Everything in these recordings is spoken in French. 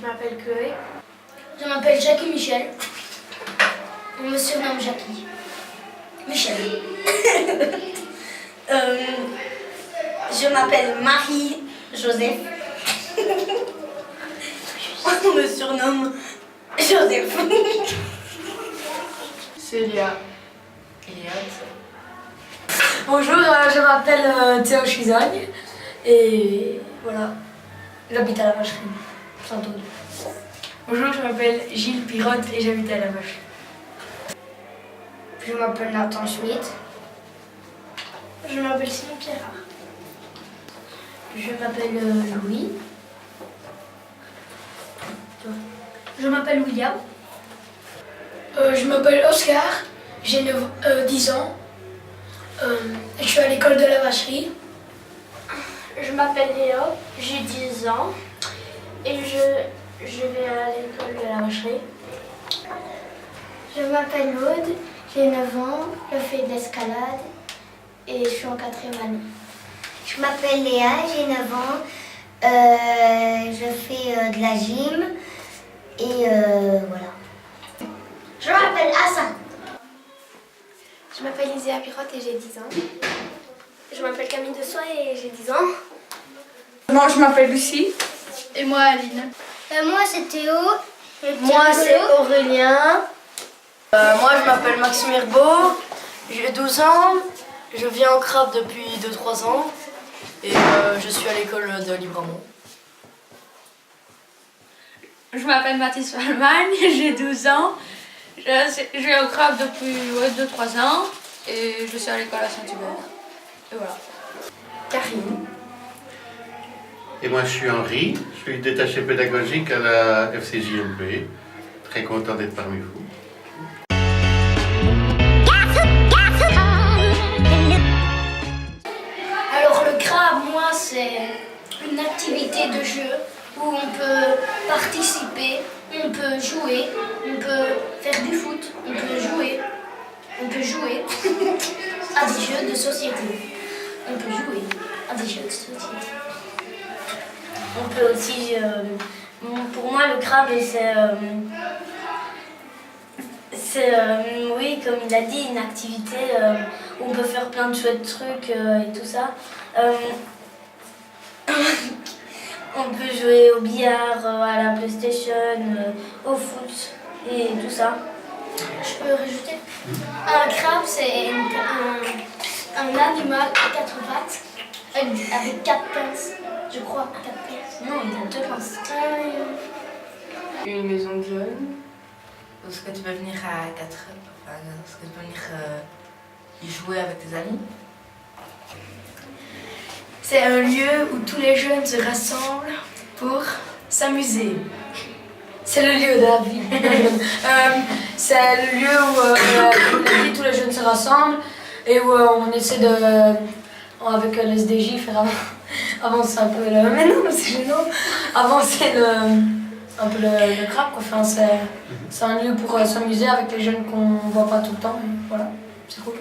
m'appelle Chloé. Je m'appelle Jackie Michel. On me surnomme Jackie. Michel. Je m'appelle Marie-Joseph. On me surnomme Joseph. Célia. Eliade. Bonjour, je m'appelle Théo Chisogne et voilà, j'habite à la Vacherie, Saint-Aude. Bonjour, je m'appelle Gilles Pirotte et j'habite à la Vache. Je m'appelle Nathan Schmidt. Je m'appelle Simon Pierrard. Je m'appelle Louis. Je m'appelle William. Je m'appelle Oscar, j'ai 10 ans. Je suis à l'école de la Vacherie. Je m'appelle Léo, j'ai 10 ans et je vais à l'école de la Vacherie. Je m'appelle Aude, j'ai 9 ans, je fais de l'escalade et je suis en 4e année. Je m'appelle Léa, j'ai 9 ans. Je fais de la gym et voilà. Je m'appelle Hassan. Je m'appelle Iséa Pirotte et j'ai 10 ans. Je m'appelle Camille Dessois et j'ai 10 ans. Moi, je m'appelle Lucie. Et moi, Aline. Moi, c'est Théo. Moi, c'est Aurélien. Moi, je m'appelle Maxime Herbeau. J'ai 12 ans. Je viens au CRAP depuis 2-3 ans. Et je suis à l'école de Libramont. Je m'appelle Mathis Valmagne, j'ai 12 ans. Je vais au CRAP depuis 2-3 ans et je suis à l'école à Saint-Hubert. Et voilà. Karine. Et moi je suis Henri, je suis détaché pédagogique à la FCJMP. Très content d'être parmi vous. Alors le crabe, moi, c'est une activité de jeu où on peut participer, on peut jouer, on peut faire du foot, on peut jouer à des jeux de société. On peut jouer à des jeux de société. On peut aussi, pour moi le crabe oui, comme il a dit, une activité où on peut faire plein de chouettes trucs et tout ça. On peut jouer au billard, à la PlayStation, au foot et tout ça. Je peux rajouter. Un crabe, c'est un animal à 4 pattes avec 4 pinces, je crois, 4 pinces. Non, il a 2 pinces. Une maison de jeunes. Est-ce que tu peux venir à 4 heures? Enfin, est-ce que tu peux venir y jouer avec tes amis? C'est un lieu où tous les jeunes se rassemblent pour s'amuser. C'est le lieu de la vie. C'est le lieu où tous les jeunes se rassemblent et où on essaie de, avec le SDJ, faire avancer un peu le... Mais non, c'est gênant. Avancer un peu le crabe, quoi. Enfin, c'est un lieu pour s'amuser avec les jeunes qu'on ne voit pas tout le temps. Et voilà, c'est cool.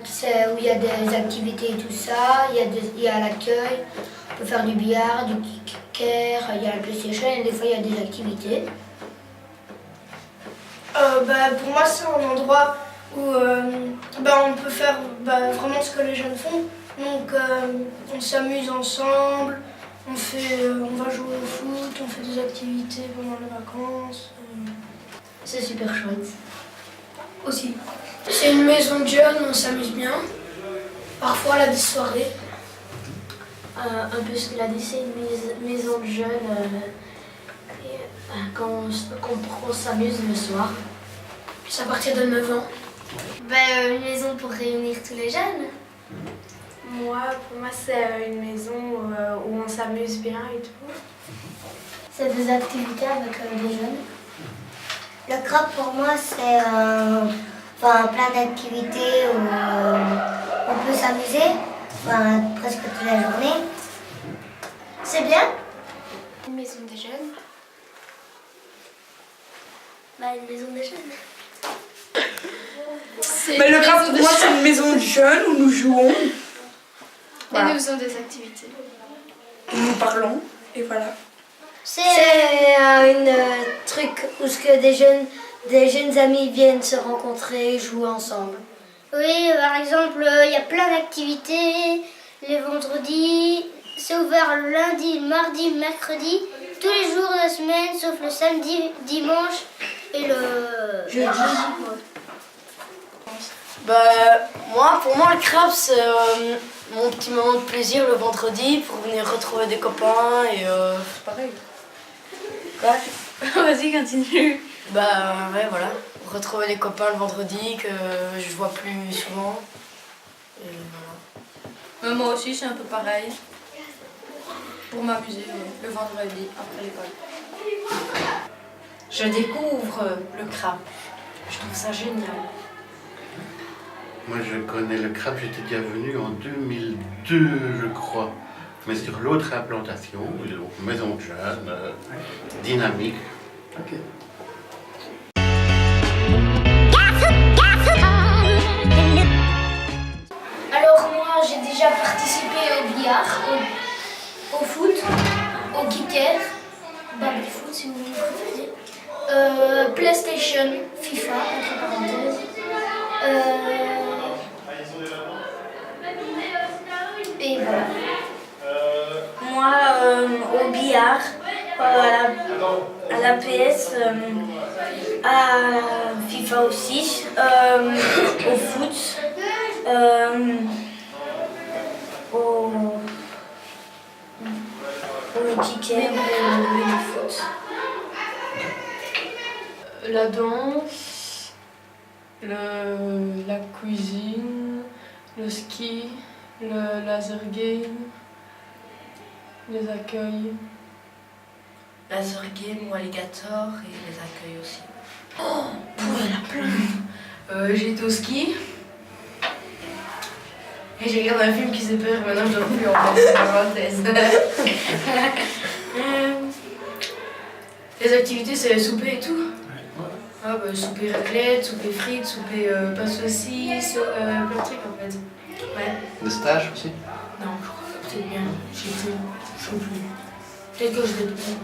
C'est où il y a des activités et tout ça, il y a l'accueil, on peut faire du billard, du kicker, il y a la PlayStation et des fois il y a des activités. Pour moi, c'est un endroit où on peut faire vraiment ce que les jeunes font. Donc on s'amuse ensemble, on va jouer au foot, on fait des activités pendant les vacances. C'est super chouette. Aussi. C'est une maison de jeunes, on s'amuse bien. Parfois, elle a des soirées. Un peu ce qu'il a dit, c'est une maison de jeunes qu'on s'amuse le soir. C'est à partir de 9 ans. Une maison pour réunir tous les jeunes. Pour moi, c'est une maison où on s'amuse bien et tout. C'est des activités avec des jeunes. Le crabe pour moi c'est plein d'activités où on peut s'amuser presque toute la journée. C'est bien. Une maison des jeunes. Une maison des jeunes. Mais le CRAP, pour moi, c'est une maison de jeunes où nous jouons. Et nous faisons des activités. Nous parlons, et voilà. C'est un truc où ce que des jeunes amis viennent se rencontrer, jouer ensemble. Oui, par exemple, il y a plein d'activités. Les vendredis, c'est ouvert le lundi, le mardi, le mercredi, tous les jours de la semaine, sauf le samedi, dimanche et le jeudi. Pour moi, le crabe, c'est mon petit moment de plaisir le vendredi pour venir retrouver des copains et pareil. Quoi? Vas-y, continue. Ouais, voilà. Retrouver des copains le vendredi que je vois plus souvent. Et voilà. Moi aussi, c'est un peu pareil. Pour m'amuser le vendredi après l'école. Je découvre le crabe. Je trouve ça génial. Moi, je connais le crabe, j'étais déjà venu en 2002, je crois. Mais sur l'autre implantation, donc maison de jeunes, dynamique. Ok. Alors moi j'ai déjà participé au billard, au foot, au kicker, baby-foot si vous préférez, PlayStation, FIFA entre parenthèses, et voilà. Moi, au billard, à la PS, à FIFA aussi, au foot, au kicker et au foot. La danse, la cuisine, le ski, le laser game, les accueils. laser game ou alligator et les accueils aussi. Il y en a plein. J'ai été au ski. Et j'ai regardé un film qui s'est peur et maintenant je dors plus en fait, parenthèse. Les activités c'est souper et tout. Souper raclette, souper frites, souper pain saucisse, plein de trucs en fait. Ouais. Des stages aussi? Non, je crois peut-être bien. J'étais, je sais plus. Peut-être que je l'ai dit.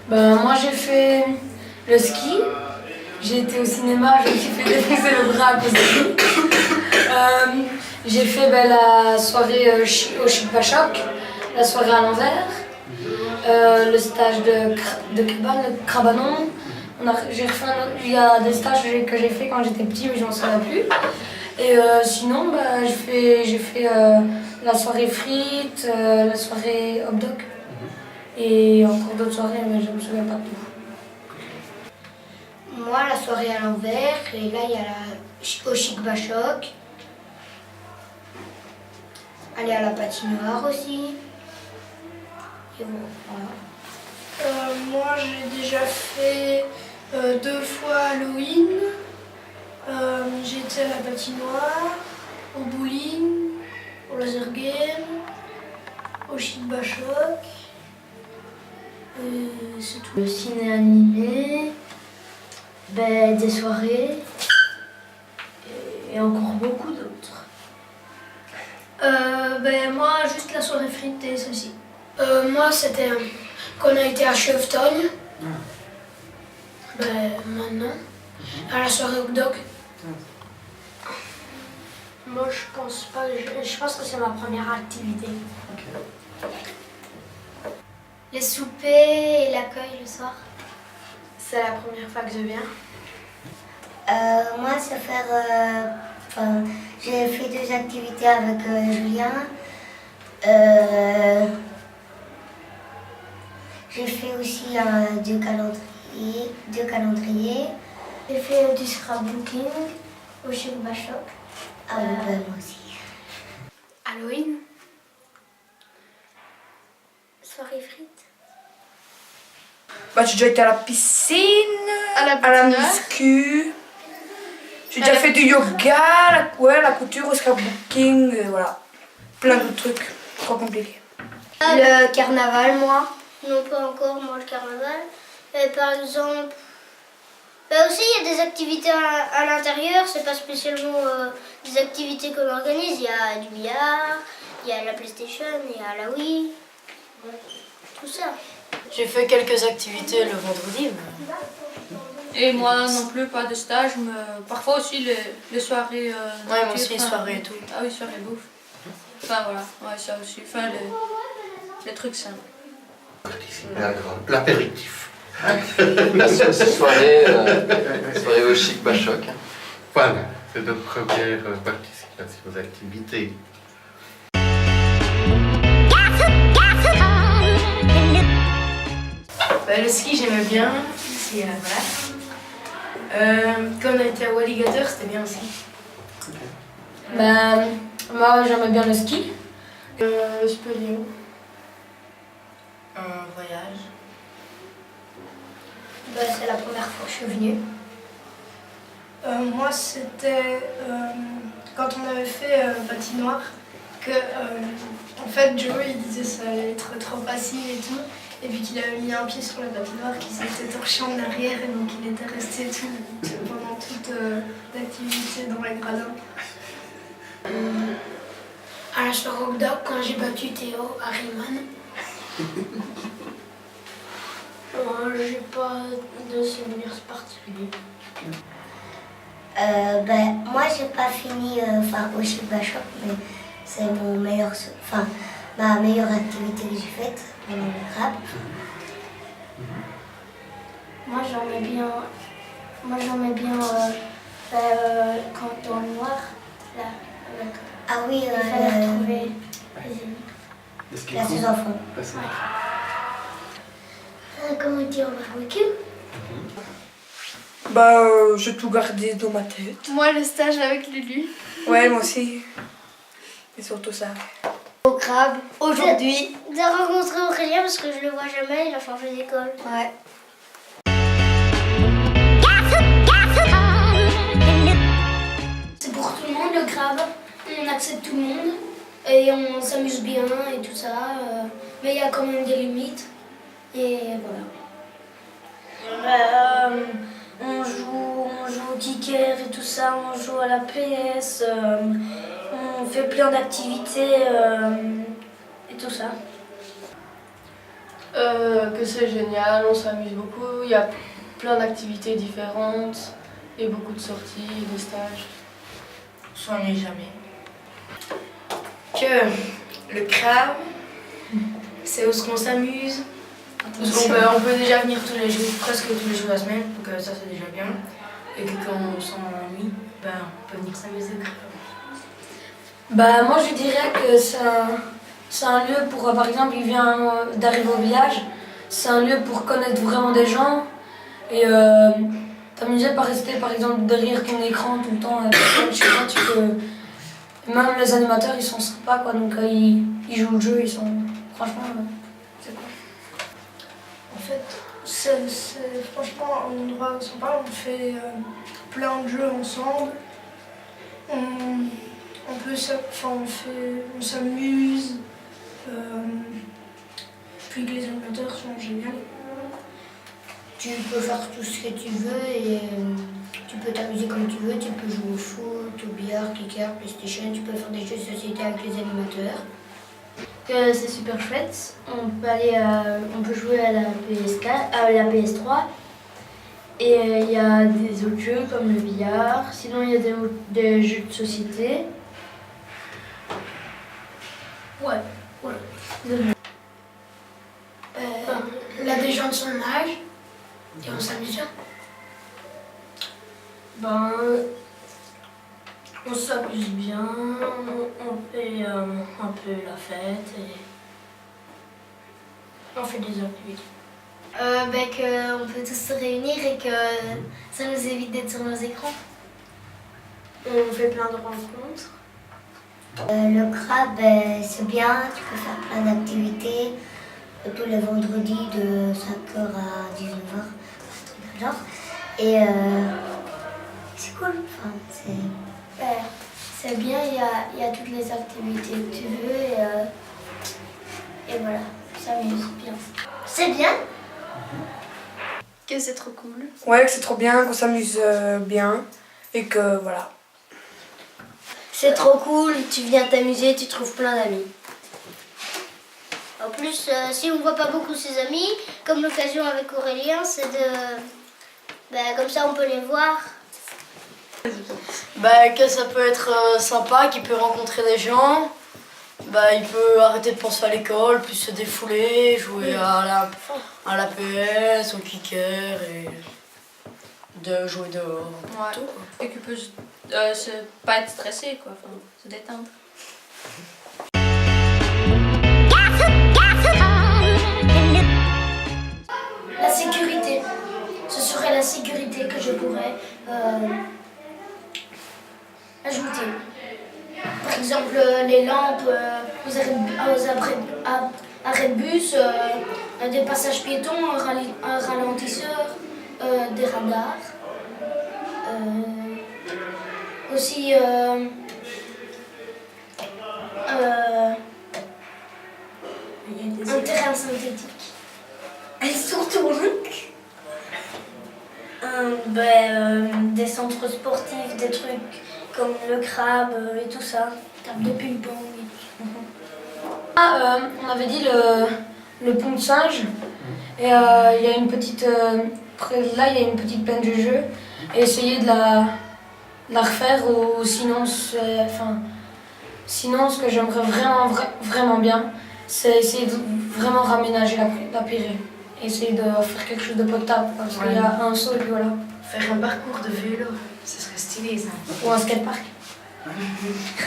Moi j'ai fait le ski, j'ai été au cinéma, je me suis fait défoncer le bras à cause de lui. J'ai fait la soirée au Chic Bachoc, la soirée à l'envers, le stage de Crabanon. Il y a des stages que j'ai fait quand j'étais petit mais je m'en souviens plus. Et sinon j'ai fait la soirée frites, la soirée hot dog et encore d'autres soirées mais je ne me souviens pas de tout. Moi, la soirée à l'envers, et là, il y a au Chic Bachoc. Aller à la patinoire aussi. Et bon, voilà. Moi, j'ai déjà fait 2 fois Halloween. J'ai été à la patinoire, au bowling, au laser game, au Chic Bachoc. C'est tout. Le ciné animé, des soirées et encore beaucoup d'autres. Moi, juste la soirée frite et celle-ci. Moi, c'était quand on a été à Cheftogne. Maintenant, à la soirée hot dog. Moi, je pense pas. Je pense que c'est ma première activité. Les soupers et l'accueil le soir. C'est la première fois que je viens. Moi, ça fait. J'ai fait 2 activités avec Julien. J'ai fait aussi 2 calendriers. J'ai fait du scrapbooking au Chic Bachoc. Moi aussi. Halloween. Soirée frites. J'ai déjà été à la piscine, À la à la patinoire. muscu. J'ai déjà fait du yoga, la couture, au scrapbooking, voilà. Plein d'autres trucs, trop compliqués. Le carnaval, moi. Non, pas encore, moi, le carnaval. Par exemple, aussi, il y a des activités à l'intérieur. C'est pas spécialement des activités qu'on organise. Il y a du billard, il y a la PlayStation, il y a la Wii. Tout ça. J'ai fait quelques activités le vendredi. Et moi non plus, pas de stage, mais parfois aussi les soirées. Ouais, moi aussi les soirées et tout. Ah oui, soirées bouffe. Enfin voilà, ouais, ça aussi. Enfin, les trucs simples. L'apéritif. Soirée au Chic Bachoc. Voilà, c'est notre première participation aux activités. Le ski, j'aimais bien. Ici, voilà. Quand on était à Walligator, c'était bien aussi. Ben, moi j'aimais bien le ski. Spéléo. Un voyage. C'est la première fois que je suis venue. Moi, c'était quand on avait fait patinoire, que en fait Joe il disait ça allait être trop facile et tout, et puis qu'il avait mis un pied sur la patinoire, qu'il s'était torché en arrière et donc il était resté pendant toute l'activité dans les gradins. À la soirée au Gdac, quand j'ai battu Théo à Riemann. J'ai pas de souvenirs particuliers. Moi j'ai pas fini au Chic Bachoc, mais c'est ma meilleure activité que j'ai faite pendant le crabe. Moi j'aimais bien quand dans le noir, là, Ah oui, il fallait retrouver la sous-enfant. Comment dire, au barbecue. J'ai tout gardé dans ma tête. Moi, le stage avec Lulu. Ouais, moi aussi. Et surtout ça. Au crabe, aujourd'hui. De rencontrer Aurélien parce que je le vois jamais, il a changé d'école. Ouais. C'est pour tout le monde le crabe, on accepte tout le monde et on s'amuse bien et tout ça, mais il y a quand même des limites et voilà. On joue au kicker et tout ça, on joue à la PS, on fait plein d'activités et tout ça. Que c'est génial, on s'amuse beaucoup, il y a plein d'activités différentes et beaucoup de sorties, de stages. On s'ennuie jamais. Que le crabe, c'est où on s'amuse. Parce qu'on peut déjà venir tous les jours, presque tous les jours de la semaine, donc ça c'est déjà bien. Et que quand on s'ennuie, on peut venir s'amuser au crabe. Moi je dirais que c'est un lieu pour, par exemple, il vient d'arriver au village, c'est un lieu pour connaître vraiment des gens et t'amuser pas rester par exemple derrière ton écran tout le temps. Je sais pas, tu peux... Même les animateurs ils sont sympas quoi, donc ils jouent le jeu, ils sont... Franchement, c'est cool. En fait, c'est franchement un endroit sympa, on fait plein de jeux ensemble. On s'amuse, puis que les animateurs sont géniaux. Tu peux faire tout ce que tu veux et tu peux t'amuser comme tu veux. Tu peux jouer au foot, au billard, kicker, PlayStation. Tu peux faire des jeux de société avec les animateurs. C'est super chouette. On peut jouer à la PS3 et il y a des autres jeux comme le billard. Sinon il y a des jeux de société. Ouais, voilà. Là des gens de son âge et on s'amuse bien. On s'amuse bien, on fait un peu la fête et on fait des activités. Qu'on peut tous se réunir et que ça nous évite d'être sur nos écrans. On fait plein de rencontres. Le crabe, c'est bien, tu peux faire plein d'activités. Tous les vendredis de 5h à 19h, un truc du genre. Et c'est cool, c'est bien, il y a toutes les activités que tu veux et voilà, ça m'amuse bien. C'est bien. Que c'est trop cool. Ouais, que c'est trop bien, qu'on s'amuse bien et que voilà. C'est trop cool, tu viens t'amuser, tu trouves plein d'amis. En plus, si on ne voit pas beaucoup ses amis, comme l'occasion avec Aurélien, c'est de... comme ça, on peut les voir. Que ça peut être sympa, qu'il peut rencontrer des gens. Il peut arrêter de penser à l'école, puis se défouler, jouer à la PS, au kicker et de jouer dehors. Ouais. Tout, quoi. Et qu'il peut pas être stressé, quoi. Enfin, se détendre. La sécurité. Ce serait la sécurité que je pourrais ajouter. Par exemple, les lampes aux arrêts de bus, des passages piétons, un ralentisseur, des radars. Aussi un terrain synthétique. Et surtout, des centres sportifs, des trucs comme le crabe et tout ça, table de ping-pong. On avait dit le pont de singe. Et il y a une petite. Là, il y a une petite peine de jeu. Et essayer de la refaire, ou sinon, sinon, ce que j'aimerais vraiment bien, c'est essayer de vraiment raménager la Pirée. Essayer de faire quelque chose de potable, parce qu'il y a un saut et puis voilà. Faire un parcours de vélo, ce serait stylé ça. Ou un skatepark.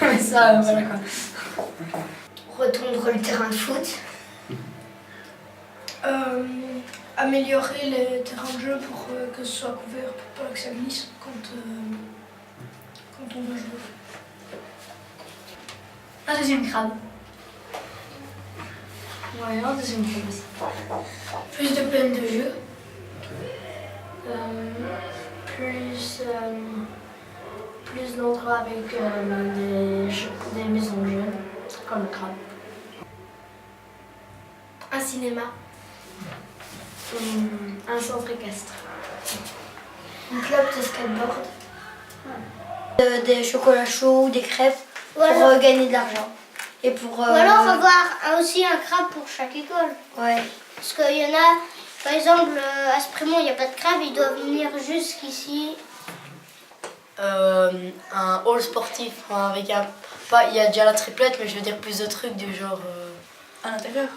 Mais ça, voilà quoi. Retondre le terrain de foot. Améliorer les terrains de jeu pour que ce soit couvert, pour pas que ça glisse quand on veut jouer. Un deuxième crabe. Ouais, un deuxième crabe aussi. Plus de plaines de jeu. Plus d'endroits avec des maisons de jeu, comme le crabe. Un cinéma. Un centre équestre. Un club de skateboard. Des chocolats chauds ou des crêpes pour gagner de l'argent. Et pour, Ou alors avoir aussi un crabe pour chaque école. Ouais. Parce qu'il y en a, par exemple, à Sprémont, il n'y a pas de crabe, ils doivent venir jusqu'ici. Un hall sportif avec il y a déjà la triplette, mais je veux dire plus de trucs du genre. À l'intérieur.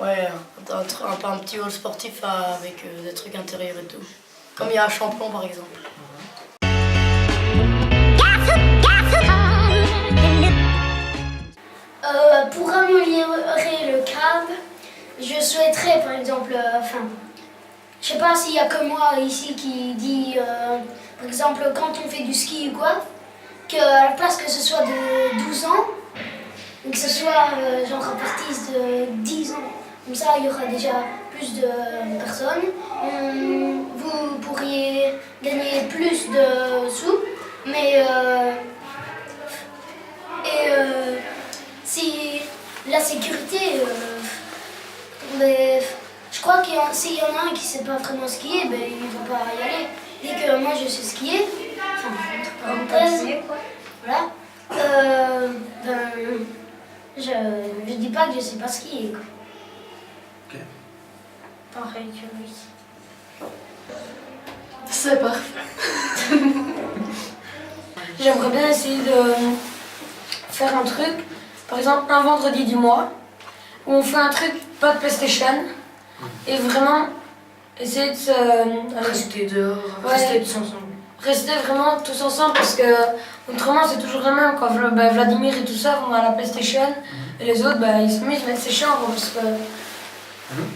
Ouais, un petit hall sportif avec des trucs intérieurs et tout. Comme il y a à Champlon par exemple. Pour améliorer le crabe, je souhaiterais par exemple, je sais pas s'il y a que moi ici qui dit, par exemple quand on fait du ski ou quoi, qu'à la place que ce soit de 12 ans, que ce soit genre à partir de 10 ans. Comme ça, il y aura déjà plus de personnes. Vous pourriez gagner plus de sous, mais si la sécurité, je crois que s'il y en a un qui ne sait pas vraiment skier, il ne va pas y aller. Dès que moi je sais skier, entre parenthèses, voilà, je dis pas que je sais pas skier, quoi. Ok. Pareil que lui. C'est parfait. J'aimerais bien essayer de faire un truc, par exemple un vendredi du mois, où on fait un truc, pas de PlayStation, et vraiment essayer de se... Rester dehors, Ouais. rester tous ensemble. Rester vraiment tous ensemble, parce que autrement c'est toujours la même. Quand Vladimir et tout ça vont à la PlayStation, et les autres ils s'amusent, mais c'est chiant quoi, parce que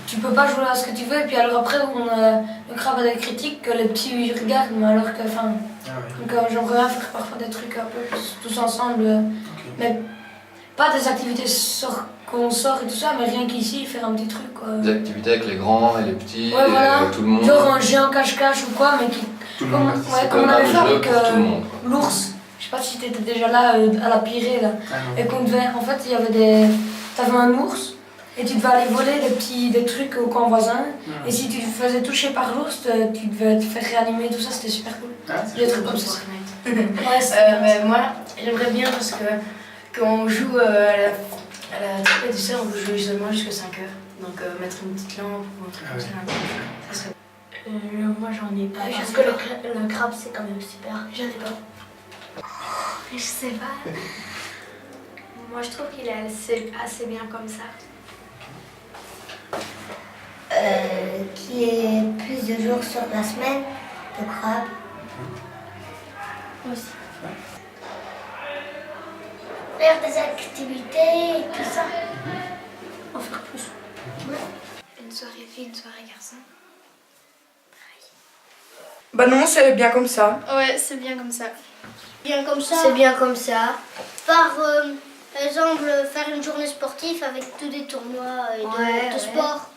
tu peux pas jouer à ce que tu veux, et puis alors après le crabe a des critiques que les petits ils regardent, mais alors que donc j'aimerais bien faire parfois des trucs un peu tous ensemble, mais pas des activités qu'on sort et tout ça, mais rien qu'ici faire un petit truc quoi. Des activités avec les grands et les petits, Ouais, voilà. et tout le monde. Genre un géant cache-cache ou quoi, mais qui. Tout le monde. C'est Comme on comme avait un fait jeu avec pour tout le monde. l'ours. Je sais pas si t'étais déjà là à la Pirée là. Et qu'on devait. En fait, il y avait t'avais un ours et tu devais aller voler des trucs au camp voisin. Et si tu te faisais toucher par l'ours, tu devais te faire réanimer, tout ça, c'était super cool. Des trucs comme ça. Ouais, mais moi, j'aimerais bien parce que quand on joue À la triple dessert, on peut jouer seulement jusqu'à 5 heures. Donc mettre une petite lampe ou un truc comme ça. Ça serait... Moi j'en ai pas. Parce que le crabe c'est quand même super. J'en ai pas. Je sais pas. Moi je trouve qu'il est assez bien comme ça. Qui est plus de jours sur la semaine, le crabe. Aussi. Faire des activités et tout ça. En faire plus. Une soirée fille, une soirée garçon. Bah non, c'est bien comme ça. Ouais, c'est bien comme ça. Bien comme ça. C'est bien comme ça. Par exemple, faire une journée sportive avec tous des tournois et de sport.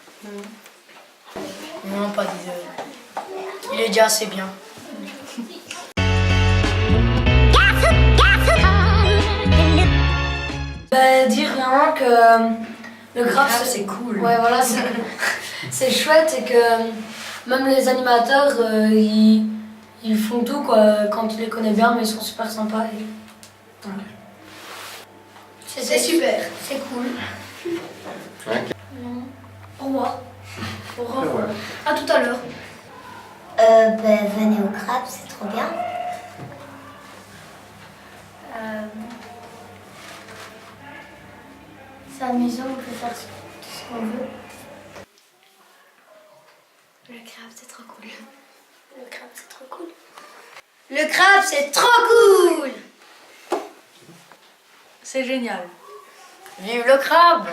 Non, pas 10 heures. Il est déjà assez bien. Dire vraiment que le crabe c'est cool. Ouais, voilà, c'est chouette et que même les animateurs ils font tout quoi quand tu les connais bien, mais ils sont super sympas. Et... Voilà. C'est super, c'est cool. Au revoir. Au revoir. À tout à l'heure. Venez au crabe, c'est trop bien. C'est amusant, on peut faire tout ce qu'on veut. Le crabe, c'est trop cool. Le crabe c'est trop cool. Le crabe, c'est trop cool. C'est génial. Vive le crabe!